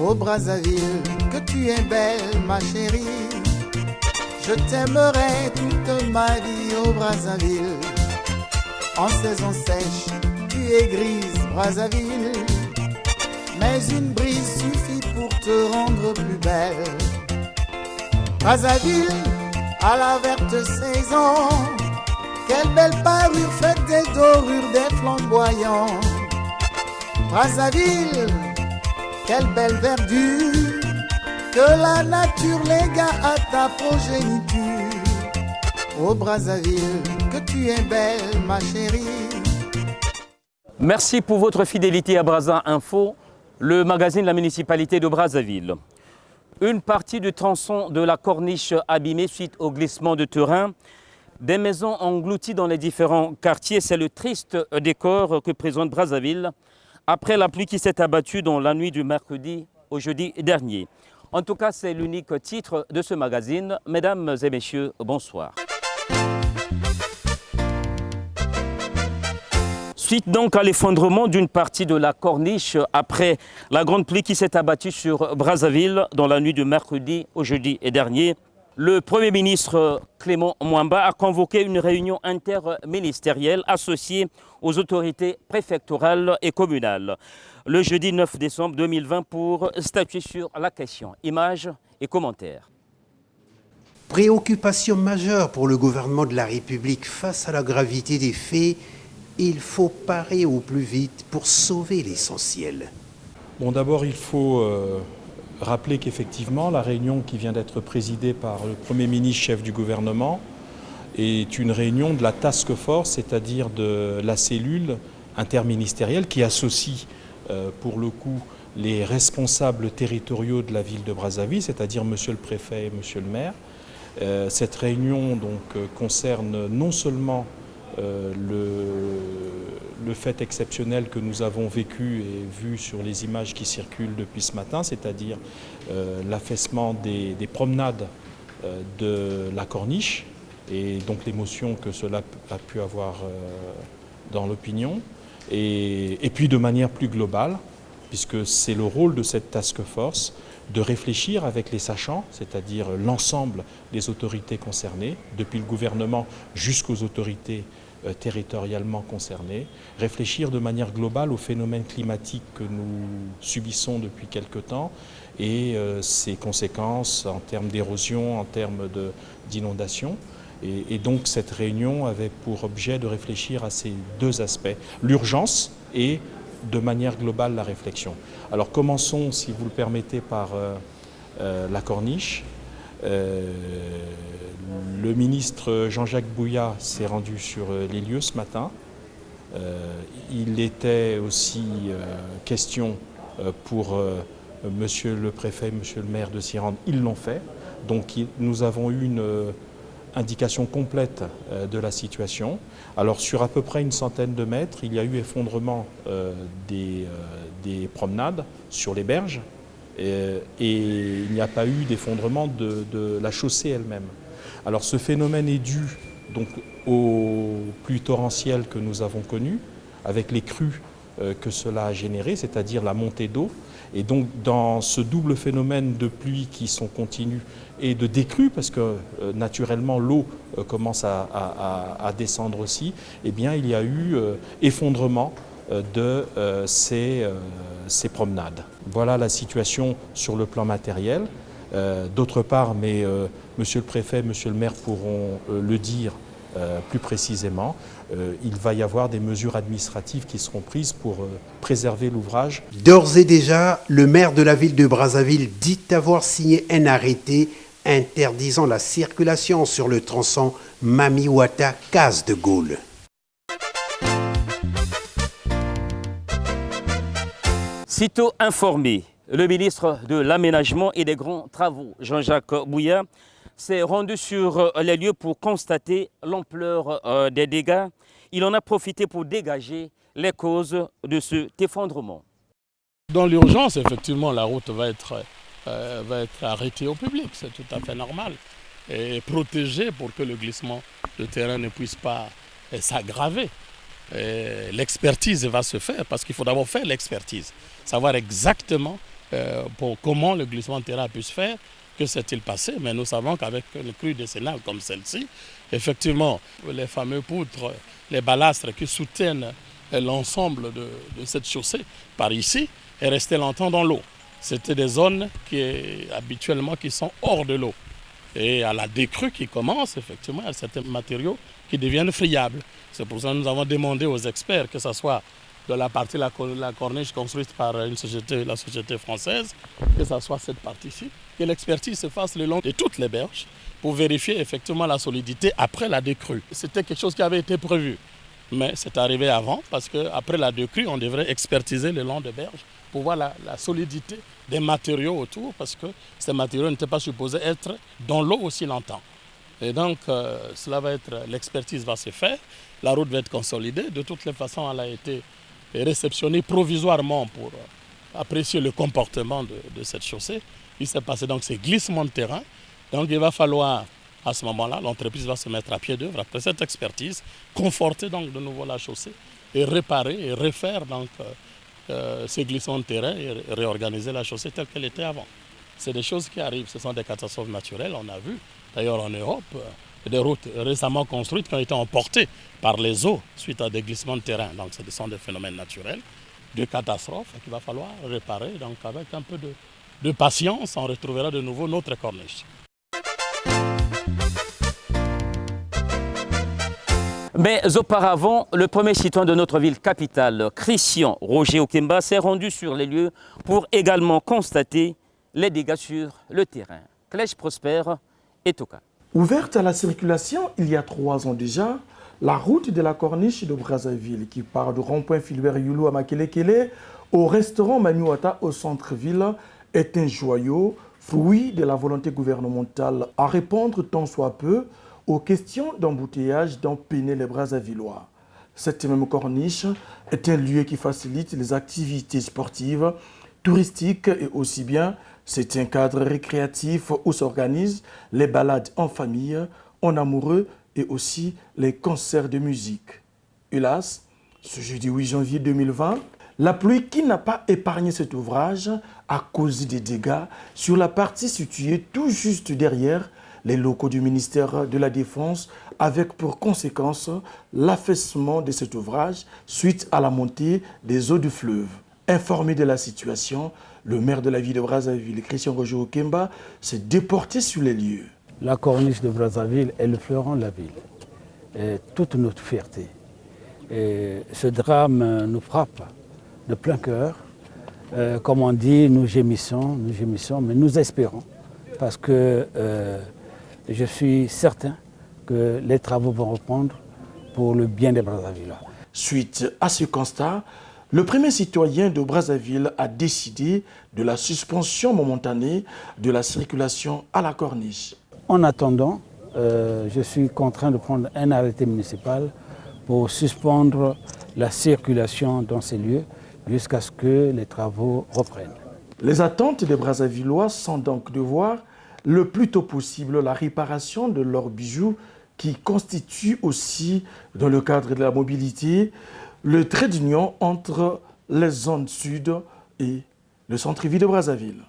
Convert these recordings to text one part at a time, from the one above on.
Ô Brazzaville, que tu es belle ma chérie. Je t'aimerai toute ma vie, ô Brazzaville. En saison sèche, tu es grise, Brazzaville. Mais une brise suffit pour te rendre plus belle. Brazzaville, à la verte saison, quelle belle parure faite des dorures, des flamboyants. Brazzaville, quelle belle verdure que la nature légua à ta progéniture. Ô Brazzaville, que tu es belle ma chérie. Merci pour votre fidélité à Brazza Info, le magazine de la municipalité de Brazzaville. Une partie du tronçon de la corniche abîmée suite au glissement de terrain, des maisons englouties dans les différents quartiers, c'est le triste décor que présente Brazzaville après la pluie qui s'est abattue dans la nuit du mercredi au jeudi dernier. En tout cas, c'est l'unique titre de ce magazine. Mesdames et messieurs, bonsoir. Suite donc à l'effondrement d'une partie de la corniche après la grande pluie qui s'est abattue sur Brazzaville dans la nuit du mercredi au jeudi dernier, le Premier ministre Clément Mwamba a convoqué une réunion interministérielle associée aux autorités préfectorales et communales le jeudi 9 décembre 2020 pour statuer sur la question. Images et commentaires. Préoccupation majeure pour le gouvernement de la République face à la gravité des faits. Il faut parer au plus vite pour sauver l'essentiel. Bon, d'abord, il faut rappeler qu'effectivement, la réunion qui vient d'être présidée par le Premier ministre, chef du gouvernement, est une réunion de la task force, c'est-à-dire de la cellule interministérielle qui associe, pour le coup, les responsables territoriaux de la ville de Brazzaville, c'est-à-dire monsieur le préfet et monsieur le maire. Cette réunion donc, concerne non seulement le fait exceptionnel que nous avons vécu et vu sur les images qui circulent depuis ce matin, c'est-à-dire l'affaissement des promenades de la corniche et donc l'émotion que cela a pu avoir dans l'opinion, et puis de manière plus globale, puisque c'est le rôle de cette task force de réfléchir avec les sachants, c'est-à-dire l'ensemble des autorités concernées, depuis le gouvernement jusqu'aux autorités territorialement concernées, réfléchir de manière globale aux phénomènes climatiques que nous subissons depuis quelque temps et ses conséquences en termes d'érosion, en termes d'inondation. Et donc cette réunion avait pour objet de réfléchir à ces deux aspects, l'urgence et de manière globale la réflexion. Alors commençons, si vous le permettez, par la corniche. Le ministre Jean-Jacques Bouya s'est rendu sur les lieux ce matin. Il était aussi question pour monsieur le préfet, monsieur le maire de s'y rendre. Ils l'ont fait. Donc nous avons eu une indication complète de la situation. Alors sur à peu près une centaine de mètres, il y a eu effondrement des promenades sur les berges et il n'y a pas eu d'effondrement de la chaussée elle-même. Alors ce phénomène est dû donc aux pluies torrentielles que nous avons connues, avec les crues que cela a généré, c'est-à-dire la montée d'eau. Et donc dans ce double phénomène de pluie qui sont continues et de décrue, parce que naturellement l'eau commence à descendre aussi, eh bien il y a eu effondrement de ces promenades. Voilà la situation sur le plan matériel. D'autre part, mais monsieur le préfet, monsieur le maire pourront le dire plus précisément, il va y avoir des mesures administratives qui seront prises pour préserver l'ouvrage. D'ores et déjà, le maire de la ville de Brazzaville dit avoir signé un arrêté interdisant la circulation sur le tronçon Mamiwata-Case de Gaulle. Sitôt informé, le ministre de l'Aménagement et des Grands Travaux, Jean-Jacques Bouya, s'est rendu sur les lieux pour constater l'ampleur des dégâts. Il en a profité pour dégager les causes de cet effondrement. Dans l'urgence, effectivement, la route va être arrêtée au public, c'est tout à fait normal. Et protégée pour que le glissement de terrain ne puisse pas s'aggraver. L'expertise va se faire parce qu'il faut d'abord faire l'expertise, savoir exactement pour comment le glissement de terrain a pu se faire, que s'est-il passé. Mais nous savons qu'avec une crue décennale comme celle-ci, effectivement, les fameux poutres, les balastres qui soutiennent l'ensemble de cette chaussée par ici est resté longtemps dans l'eau. C'était des zones habituellement qui sont hors de l'eau. Et à la décrue qui commence, effectivement, il y a certains matériaux qui deviennent friables. C'est pour ça que nous avons demandé aux experts, que ce soit de la partie de la corniche construite par la société française, que ce soit cette partie-ci, que l'expertise se fasse le long de toutes les berges pour vérifier effectivement la solidité après la décrue. C'était quelque chose qui avait été prévu, mais c'est arrivé avant parce qu'après la décrue, on devrait expertiser le long des berges pour voir la solidité des matériaux autour, parce que ces matériaux n'étaient pas supposés être dans l'eau aussi longtemps. Et donc, l'expertise va se faire, la route va être consolidée. De toutes les façons, elle a été réceptionnée provisoirement pour apprécier le comportement de cette chaussée. Il s'est passé donc ces glissements de terrain. Donc, il va falloir, à ce moment-là, l'entreprise va se mettre à pied d'œuvre après cette expertise, conforter donc de nouveau la chaussée et réparer et refaire donc ces glissements de terrain et réorganiser la chaussée telle qu'elle était avant. C'est des choses qui arrivent, ce sont des catastrophes naturelles, on a vu. D'ailleurs en Europe, des routes récemment construites qui ont été emportées par les eaux suite à des glissements de terrain. Donc ce sont des phénomènes naturels, de catastrophes qu'il va falloir réparer. Donc avec un peu de patience, on retrouvera de nouveau notre corniche. Mais auparavant, le premier citoyen de notre ville capitale, Christian Roger Okemba, s'est rendu sur les lieux pour également constater les dégâts sur le terrain. Clèche Prosper et Toka. Ouverte à la circulation il y a 3 ans déjà, la route de la corniche de Brazzaville qui part du rond-point Philbert Youlou à Makelekele au restaurant Mami Wata au centre-ville est un joyau, fruit de la volonté gouvernementale à répondre tant soit peu aux questions d'embouteillage dont peinaient les Brazzavillois. Cette même corniche est un lieu qui facilite les activités sportives, touristiques et aussi bien c'est un cadre récréatif où s'organisent les balades en famille, en amoureux et aussi les concerts de musique. Hélas, ce jeudi 8 janvier 2020, la pluie qui n'a pas épargné cet ouvrage a causé des dégâts sur la partie située tout juste derrière les locaux du ministère de la Défense, avec pour conséquence l'affaissement de cet ouvrage suite à la montée des eaux du fleuve. Informé de la situation, le maire de la ville de Brazzaville, Christian Roger Okemba, s'est déporté sur les lieux. La corniche de Brazzaville est le fleuron de la ville, et toute notre fierté. Et ce drame nous frappe de plein cœur. Comme on dit, nous gémissons, mais nous espérons, parce que je suis certain que les travaux vont reprendre pour le bien des Brazzavillois. Suite à ce constat, le premier citoyen de Brazzaville a décidé de la suspension momentanée de la circulation à la corniche. En attendant, je suis contraint de prendre un arrêté municipal pour suspendre la circulation dans ces lieux jusqu'à ce que les travaux reprennent. Les attentes des Brazzavillois sont donc de voir le plus tôt possible la réparation de leurs bijoux qui constituent aussi, dans le cadre de la mobilité, le trait d'union entre les zones sud et le centre-ville de Brazzaville.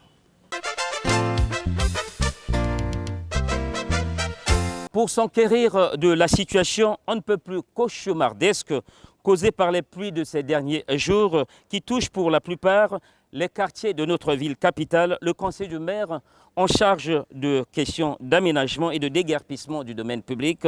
Pour s'enquérir de la situation on ne peut plus cauchemardesque causée par les pluies de ces derniers jours qui touchent pour la plupart les quartiers de notre ville capitale, le conseil du maire en charge de questions d'aménagement et de déguerpissement du domaine public,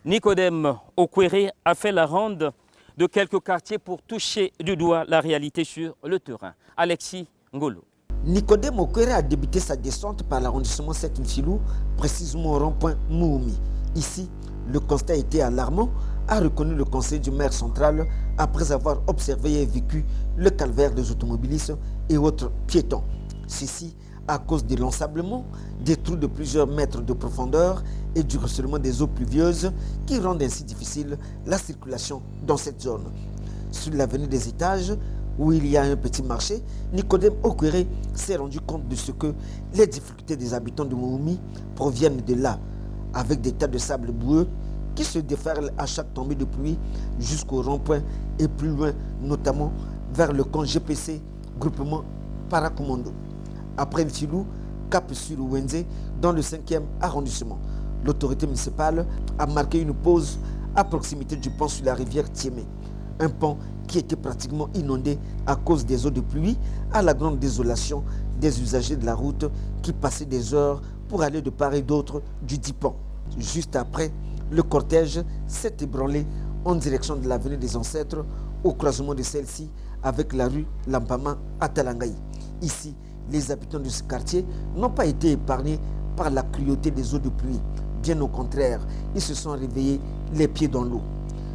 Nicodème Okwere, a fait la ronde de quelques quartiers pour toucher du doigt la réalité sur le terrain. Alexis Ngolo. Nicodème Okwere a débuté sa descente par l'arrondissement 7 Mfilou, précisément au rond-point Mououmi. Ici, le constat était alarmant, a reconnu le conseil du maire central après avoir observé et vécu le calvaire des automobilistes et autres piétons. Ceci à cause de l'ensablement, des trous de plusieurs mètres de profondeur et du ruissellement des eaux pluvieuses qui rendent ainsi difficile la circulation dans cette zone. Sur l'avenue des Étages, où il y a un petit marché, Nicodème Okwere s'est rendu compte de ce que les difficultés des habitants de Mououmi proviennent de là, avec des tas de sable boueux qui se déferlent à chaque tombée de pluie jusqu'au rond-point et plus loin, notamment vers le camp GPC, groupement Paracommando. après Ntilou, cap sur Wenze, dans le 5e arrondissement. L'autorité municipale a marqué une pause à proximité du pont sur la rivière Tiémé. Un pont qui était pratiquement inondé à cause des eaux de pluie, à la grande désolation des usagers de la route qui passaient des heures pour aller de part et d'autre du dit pont. Juste après, le cortège s'est ébranlé en direction de l'avenue des Ancêtres, au croisement de celle-ci avec la rue Lampama à Talangaï. Ici, les habitants de ce quartier n'ont pas été épargnés par la cruauté des eaux de pluie. Bien au contraire, ils se sont réveillés les pieds dans l'eau.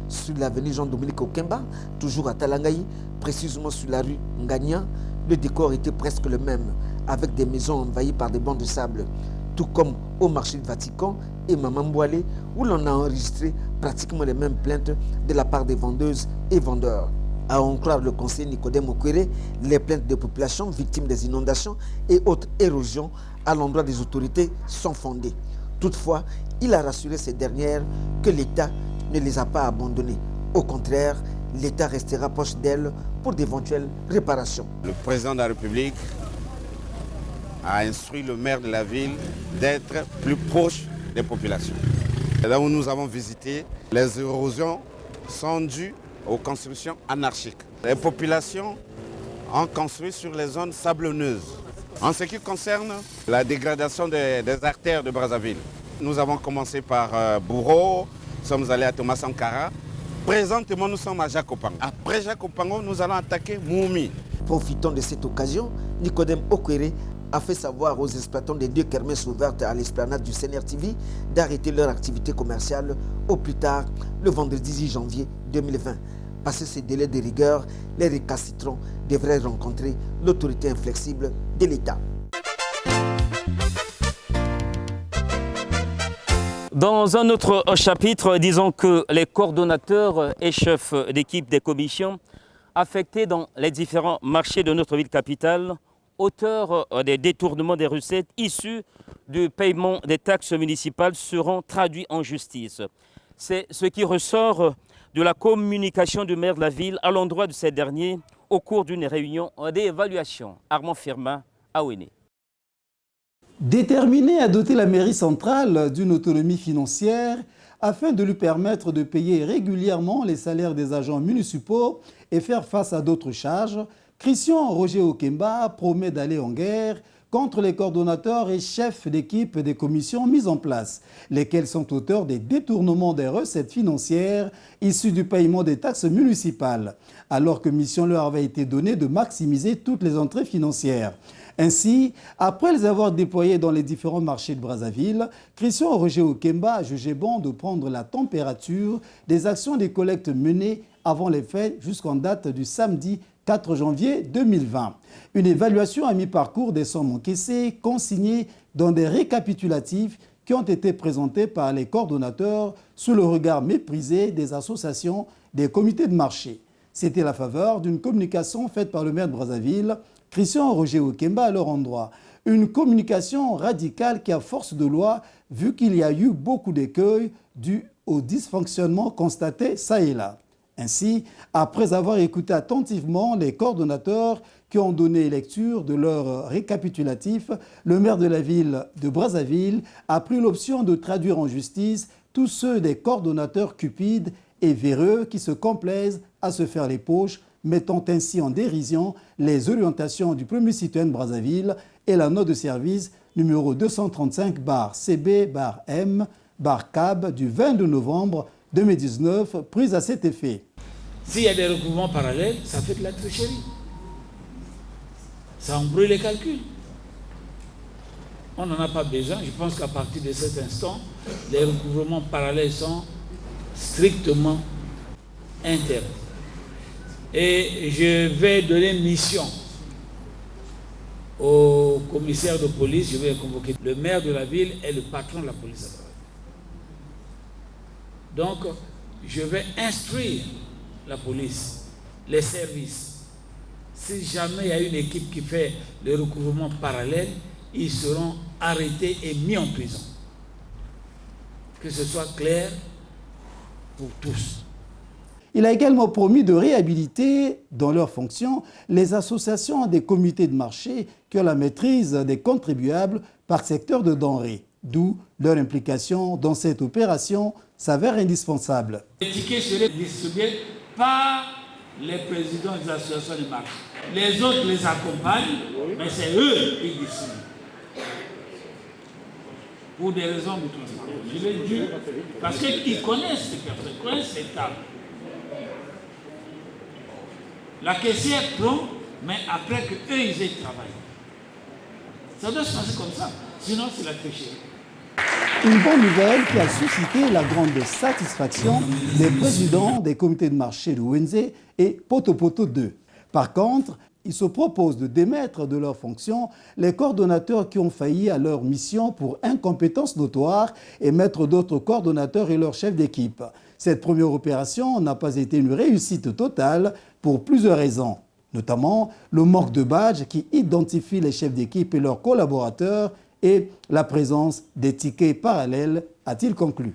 Sur l'avenue Jean-Dominique Okemba, toujours à Talangaï, précisément sur la rue Ngania, le décor était presque le même, avec des maisons envahies par des bancs de sable, tout comme au marché du Vatican et Mamambouale, où l'on a enregistré pratiquement les mêmes plaintes de la part des vendeuses et vendeurs. À en croire le conseiller Nicodème Okwere, les plaintes des populations victimes des inondations et autres érosions à l'endroit des autorités sont fondées. Toutefois, il a rassuré ces dernières que l'État ne les a pas abandonnées. Au contraire, l'État restera proche d'elles pour d'éventuelles réparations. Le président de la République a instruit le maire de la ville d'être plus proche des populations. Et là où nous avons visité, les érosions sont dues aux constructions anarchiques. Les populations ont construit sur les zones sablonneuses. En ce qui concerne la dégradation des artères de Brazzaville, nous avons commencé par Bourreau, nous sommes allés à Thomas Sankara. Présentement, nous sommes à Jacopango. Après Jacopango, nous allons attaquer Moumi. Profitant de cette occasion, Nicodème Okwere a fait savoir aux exploitants des 2 kermesses ouvertes à l'esplanade du CNR-TV d'arrêter leur activité commerciale au plus tard le vendredi 10 janvier 2020. Passé ces délais de rigueur, les récalcitrants devraient rencontrer l'autorité inflexible de l'État. Dans un autre chapitre, disons que les coordonnateurs et chefs d'équipe des commissions affectés dans les différents marchés de notre ville capitale, auteurs des détournements des recettes issues du paiement des taxes municipales, seront traduits en justice. C'est ce qui ressort de la communication du maire de la ville à l'endroit de ces derniers au cours d'une réunion d'évaluation. Armand Firmin, Awéné. Déterminé à doter la mairie centrale d'une autonomie financière afin de lui permettre de payer régulièrement les salaires des agents municipaux et faire face à d'autres charges, Christian Roger Okemba promet d'aller en guerre contre les coordonnateurs et chefs d'équipe des commissions mises en place, lesquels sont auteurs des détournements des recettes financières issues du paiement des taxes municipales, alors que mission leur avait été donnée de maximiser toutes les entrées financières. Ainsi, après les avoir déployés dans les différents marchés de Brazzaville, Christian Roger Okemba a jugé bon de prendre la température des actions des collectes menées avant les fêtes jusqu'en date du samedi 4 janvier 2020. Une évaluation à mi-parcours des sommes encaissées, consignées dans des récapitulatifs qui ont été présentés par les coordonnateurs sous le regard méprisé des associations des comités de marché. C'était la faveur d'une communication faite par le maire de Brazzaville, Christian Roger Okemba, à leur endroit. Une communication radicale qui a force de loi, vu qu'il y a eu beaucoup d'écueils dus au dysfonctionnement constaté ça et là. Ainsi, après avoir écouté attentivement les coordonnateurs qui ont donné lecture de leur récapitulatif, le maire de la ville de Brazzaville a pris l'option de traduire en justice tous ceux des coordonnateurs cupides et véreux qui se complaisent à se faire les poches, mettant ainsi en dérision les orientations du premier citoyen de Brazzaville et la note de service numéro 235-CB-M-CAB du 22 novembre 2019, prise à cet effet. S'il y a des recouvrements parallèles, ça fait de la tricherie. Ça embrouille les calculs. On n'en a pas besoin. Je pense qu'à partir de cet instant, les recouvrements parallèles sont strictement interdits. Et je vais donner mission au commissaire de police. Je vais convoquer le maire de la ville et le patron de la police. Donc, je vais instruire la police, les services. Si jamais il y a une équipe qui fait le recouvrement parallèle, ils seront arrêtés et mis en prison. Que ce soit clair pour tous. Il a également promis de réhabiliter dans leurs fonctions les associations des comités de marché qui ont la maîtrise des contribuables par secteur de denrées, d'où leur implication dans cette opération s'avère indispensable. Les tickets seraient distribués par les présidents des associations de marché. Les autres les accompagnent, mais c'est eux qui distribuent. Pour des raisons de transparence. Je l'ai dit parce qu'ils connaissent ces personnes, ils connaissent les tables. La caissière prend, mais après qu'eux, ils aient travaillé. Ça doit se passer comme ça, sinon c'est la tricherie. Une bonne nouvelle qui a suscité la grande satisfaction des présidents des comités de marché de Wenze et Potopoto 2. Par contre, ils se proposent de démettre de leurs fonctions les coordonnateurs qui ont failli à leur mission pour incompétence notoire et mettre d'autres coordonnateurs et leurs chefs d'équipe. Cette première opération n'a pas été une réussite totale pour plusieurs raisons, notamment le manque de badge qui identifie les chefs d'équipe et leurs collaborateurs et la présence des tickets parallèles, a-t-il conclu.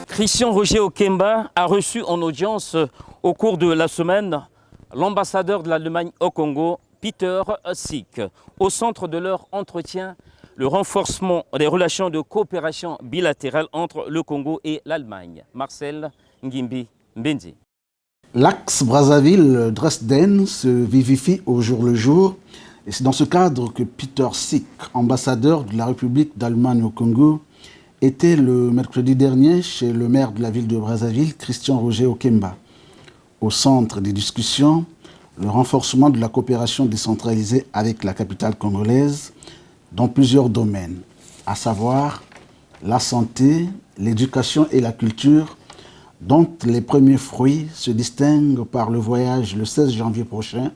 Christian Roger Okemba a reçu en audience au cours de la semaine l'ambassadeur de l'Allemagne au Congo, Peter Sick. Au centre de leur entretien, le renforcement des relations de coopération bilatérale entre le Congo et l'Allemagne. Marcel Ngimbi Mbenzi. L'axe Brazzaville-Dresden se vivifie au jour le jour et c'est dans ce cadre que Peter Sick, ambassadeur de la République d'Allemagne au Congo, était le mercredi dernier chez le maire de la ville de Brazzaville, Christian Roger Okemba. Au centre des discussions, le renforcement de la coopération décentralisée avec la capitale congolaise dans plusieurs domaines, à savoir la santé, l'éducation et la culture, dont les premiers fruits se distinguent par le voyage le 16 janvier prochain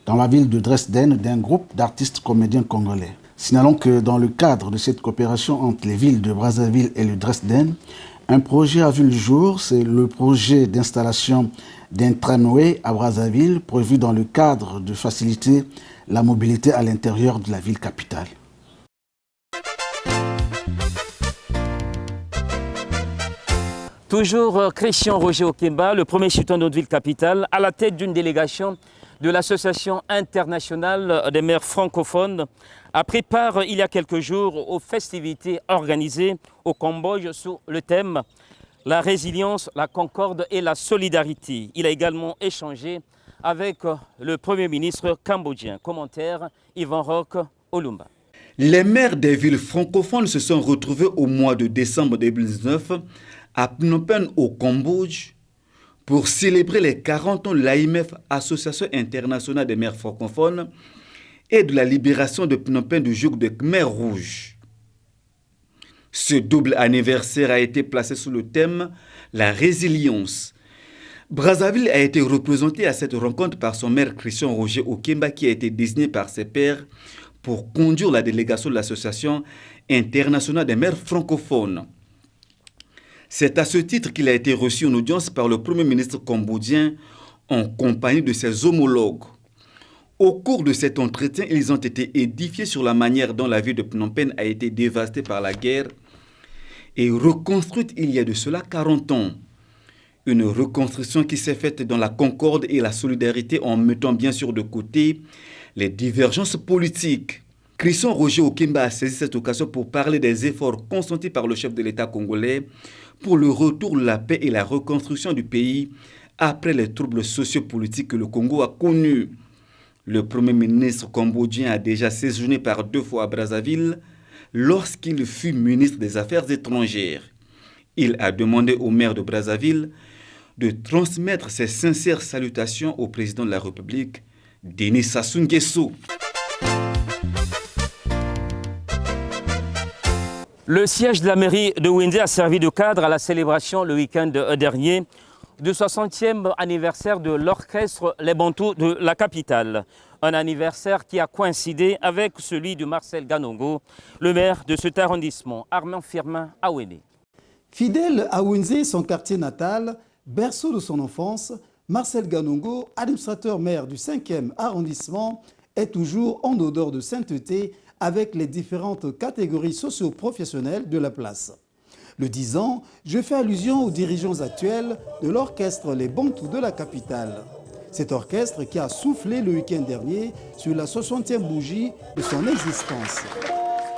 dans la ville de Dresden d'un groupe d'artistes comédiens congolais. Signalons que dans le cadre de cette coopération entre les villes de Brazzaville et le Dresden, un projet a vu le jour, c'est le projet d'installation d'un tramway à Brazzaville prévu dans le cadre de faciliter la mobilité à l'intérieur de la ville capitale. Toujours Christian Roger Okemba, le premier citoyen de notre ville capitale, à la tête d'une délégation de l'Association internationale des maires francophones, a pris part il y a quelques jours aux festivités organisées au Cambodge sous le thème « La résilience, la concorde et la solidarité ». Il a également échangé avec le Premier ministre cambodgien. Commentaire, Yvan Roch Olumba. Les maires des villes francophones se sont retrouvés au mois de décembre 2019 à Phnom Penh au Cambodge pour célébrer les 40 ans de l'AIMF, Association internationale des maires francophones, et de la libération de Phnom Penh du joug de Khmer Rouge. Ce double anniversaire a été placé sous le thème « La résilience ». Brazzaville a été représenté à cette rencontre par son maire Christian Roger Okemba qui a été désigné par ses pairs pour conduire la délégation de l'Association internationale des maires francophones. C'est à ce titre qu'il a été reçu en audience par le Premier ministre cambodgien en compagnie de ses homologues. Au cours de cet entretien, ils ont été édifiés sur la manière dont la ville de Phnom Penh a été dévastée par la guerre et reconstruite il y a de cela 40 ans. Une reconstruction qui s'est faite dans la concorde et la solidarité en mettant bien sûr de côté les divergences politiques. Christian Roger Okemba a saisi cette occasion pour parler des efforts consentis par le chef de l'État congolais pour le retour de la paix et la reconstruction du pays après les troubles sociopolitiques que le Congo a connus. Le Premier ministre cambodgien a déjà séjourné par 2 fois à Brazzaville lorsqu'il fut ministre des Affaires étrangères. Il a demandé au maire de Brazzaville de transmettre ses sincères salutations au président de la République, Denis Sassou Nguesso. Le siège de la mairie de Wenze a servi de cadre à la célébration le week-end dernier du 60e anniversaire de l'orchestre Les Bantous de la capitale. Un anniversaire qui a coïncidé avec celui de Marcel Ganongo, le maire de cet arrondissement, Armand Firmin Awene. Fidèle à Wenze, son quartier natal, berceau de son enfance, Marcel Ganongo, administrateur maire du 5e arrondissement, est toujours en odeur de sainteté avec les différentes catégories socio-professionnelles de la place. Le disant, je fais allusion aux dirigeants actuels de l'orchestre Les Bantous de la capitale. Cet orchestre qui a soufflé le week-end dernier sur la 60e bougie de son existence.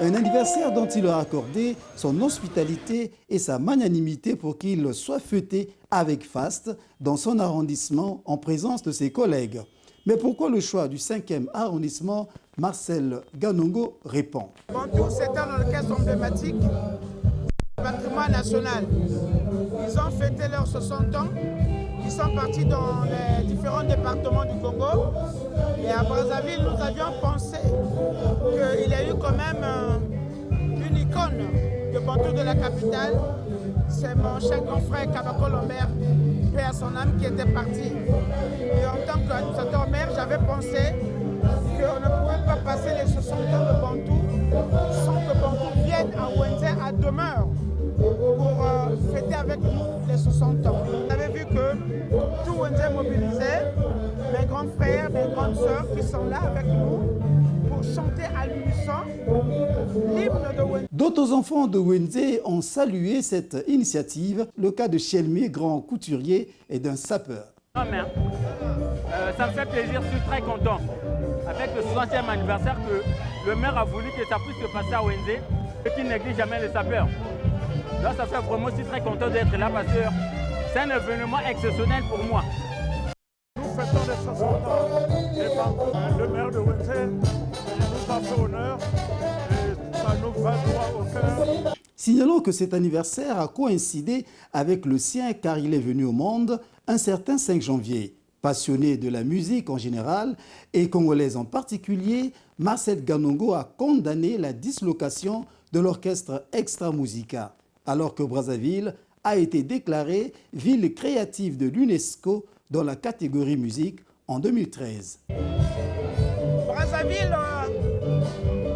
Un anniversaire dont il a accordé son hospitalité et sa magnanimité pour qu'il soit fêté avec faste dans son arrondissement en présence de ses collègues. Mais pourquoi le choix du 5e arrondissement? Marcel Ganongo répond. Bantou, c'est un orchestre emblématique du patrimoine national. Ils ont fêté leurs 60 ans. Ils sont partis dans les différents départements du Congo. Et à Brazzaville, nous avions pensé qu'il y a eu quand même une icône de Bantou de la capitale. C'est mon cher grand frère Kabako Lambert, paix à son âme, qui était parti. Et en tant qu'administrateur maire, j'avais pensé qu'on ne pouvait pas passer les 60 ans de Bantou sans que Bantou vienne à Wenzé à demeure pour fêter avec nous les 60 ans. Vous avez vu que tout Wenzé est mobilisé, mes grands frères, mes grandes sœurs qui sont là avec nous pour chanter à l'unisson l'hymne de Wenzé. D'autres enfants de Wenzé ont salué cette initiative, le cas de Chelmi, grand couturier, et d'un sapeur. Non, mais, ça me fait plaisir, je suis très content. Avec le 60e anniversaire que le maire a voulu que ça puisse se passer à Wenzé et qu'il néglige jamais les sapeurs. Là, ça fait vraiment, je suis très content d'être là parce que c'est un événement exceptionnel pour moi. Nous fêtons les 60 ans et le maire de Wenzé nous a fait honneur et ça nous va droit au cœur. Signalons que cet anniversaire a coïncidé avec le sien car il est venu au monde un certain 5 janvier. Passionné de la musique en général et congolaise en particulier, Marcel Ganongo a condamné la dislocation de l'orchestre Extra Musica, alors que Brazzaville a été déclarée ville créative de l'UNESCO dans la catégorie musique en 2013. Brazzaville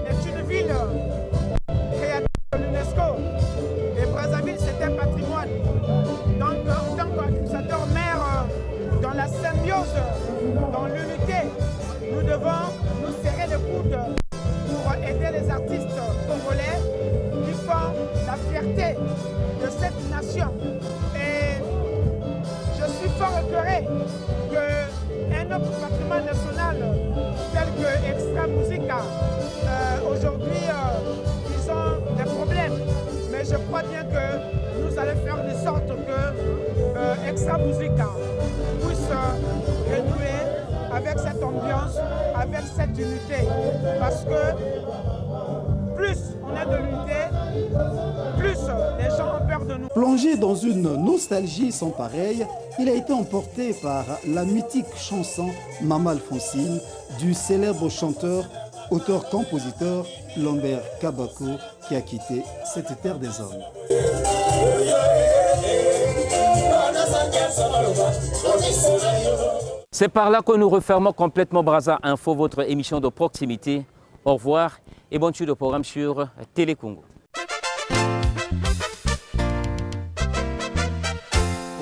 est une ville créative de l'UNESCO et Brazzaville c'est un patrimoine. Donc en tant qu'administrateur maire, dans la symbiose, dans l'unité, nous devons nous serrer les coudes pour aider les artistes congolais qui font la fierté de cette nation. Et je suis fort écœuré qu'un autre patrimoine national tel que Extra Musica, aujourd'hui, ils ont des problèmes. Mais je crois bien que nous allons faire de sorte que Extra Musica puisse renouer avec cette ambiance, avec cette unité. Parce que plus on est de l'unité, plus les gens ont peur de nous. Plongé dans une nostalgie sans pareille, il a été emporté par la mythique chanson Mama Alphonsine du célèbre chanteur, auteur-compositeur Lambert Kabako qui a quitté cette terre des hommes. C'est par là que nous refermons complètement Brazza Info, votre émission de proximité. Au revoir et bonne suite au programme sur Télé Congo.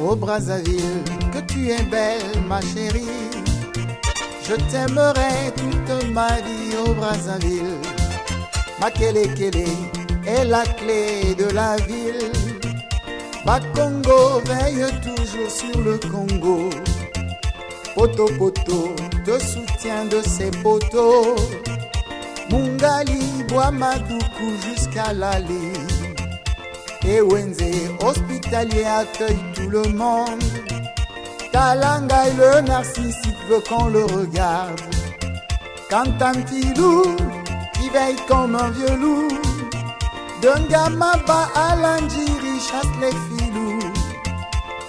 Ô Brazzaville, que tu es belle ma chérie, je t'aimerai toute ma vie au Brazzaville. Ma Kele est la clé de la ville. Bakongo veille toujours sur le Congo. Poto Poto te soutient de ses poteaux. Mungali, Boamadoukou jusqu'à Lali. Et Wenzé, hospitalier, accueille tout le monde. Talanga et le narcissique veut qu'on le regarde. Quand un petit loup qui veille comme un vieux loup, Dungamaba à Landjiri chasse les filous.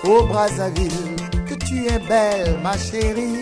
Ô Brazzaville, que tu es belle ma chérie,